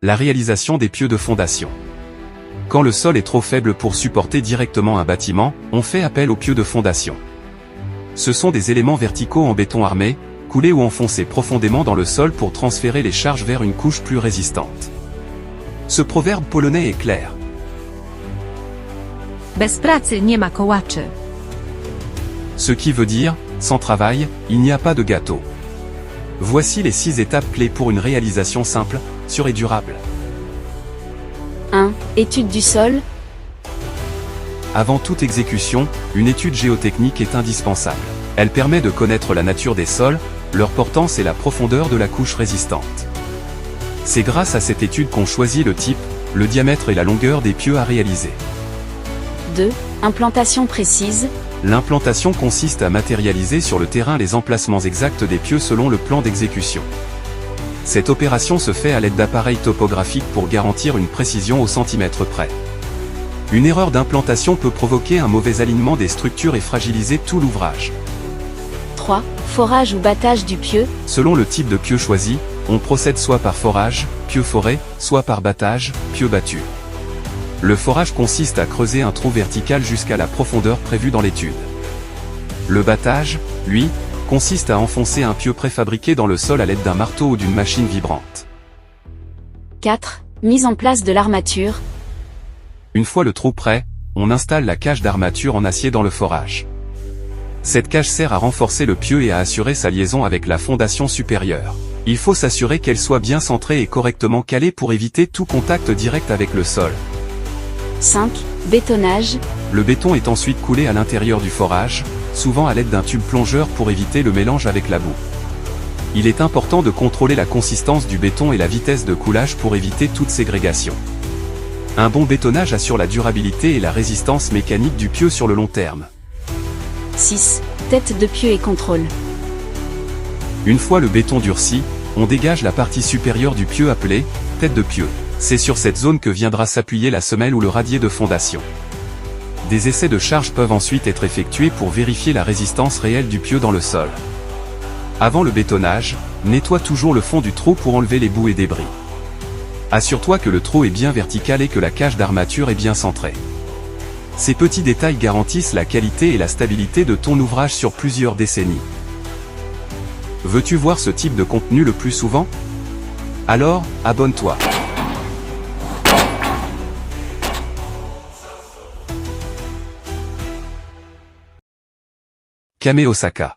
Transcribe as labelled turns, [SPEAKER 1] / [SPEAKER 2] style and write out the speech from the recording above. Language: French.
[SPEAKER 1] La réalisation des pieux de fondation. Quand le sol est trop faible pour supporter directement un bâtiment, on fait appel aux pieux de fondation. Ce sont des éléments verticaux en béton armé, coulés ou enfoncés profondément dans le sol pour transférer les charges vers une couche plus résistante. Ce proverbe polonais est clair.
[SPEAKER 2] Bez pracy nie ma kołaczy.
[SPEAKER 1] Ce qui veut dire, sans travail, il n'y a pas de gâteau. Voici les 6 étapes clés pour une réalisation simple, sûre et durable.
[SPEAKER 3] 1. Étude du sol.
[SPEAKER 1] Avant toute exécution, une étude géotechnique est indispensable. Elle permet de connaître la nature des sols, leur portance et la profondeur de la couche résistante. C'est grâce à cette étude qu'on choisit le type, le diamètre et la longueur des pieux à réaliser.
[SPEAKER 3] 2. Implantation précise.
[SPEAKER 1] L'implantation consiste à matérialiser sur le terrain les emplacements exacts des pieux selon le plan d'exécution. Cette opération se fait à l'aide d'appareils topographiques pour garantir une précision au centimètre près. Une erreur d'implantation peut provoquer un mauvais alignement des structures et fragiliser tout l'ouvrage.
[SPEAKER 3] 3. Forage ou battage du pieu.
[SPEAKER 1] Selon le type de pieu choisi, on procède soit par forage, pieu foré, soit par battage, pieu battu. Le forage consiste à creuser un trou vertical jusqu'à la profondeur prévue dans l'étude. Le battage, lui, consiste à enfoncer un pieu préfabriqué dans le sol à l'aide d'un marteau ou d'une machine vibrante.
[SPEAKER 3] 4. Mise en place de l'armature.
[SPEAKER 1] Une fois le trou prêt, on installe la cage d'armature en acier dans le forage. Cette cage sert à renforcer le pieu et à assurer sa liaison avec la fondation supérieure. Il faut s'assurer qu'elle soit bien centrée et correctement calée pour éviter tout contact direct avec le sol.
[SPEAKER 3] 5. Bétonnage.
[SPEAKER 1] Le béton est ensuite coulé à l'intérieur du forage, souvent à l'aide d'un tube plongeur pour éviter le mélange avec la boue. Il est important de contrôler la consistance du béton et la vitesse de coulage pour éviter toute ségrégation. Un bon bétonnage assure la durabilité et la résistance mécanique du pieu sur le long terme.
[SPEAKER 3] 6. Tête de pieu et contrôle.
[SPEAKER 1] Une fois le béton durci, on dégage la partie supérieure du pieu appelée tête de pieu. C'est sur cette zone que viendra s'appuyer la semelle ou le radier de fondation. Des essais de charge peuvent ensuite être effectués pour vérifier la résistance réelle du pieu dans le sol. Avant le bétonnage, nettoie toujours le fond du trou pour enlever les boues et débris. Assure-toi que le trou est bien vertical et que la cage d'armature est bien centrée. Ces petits détails garantissent la qualité et la stabilité de ton ouvrage sur plusieurs décennies. Veux-tu voir ce type de contenu le plus souvent? Alors, abonne-toi. Kame Osaka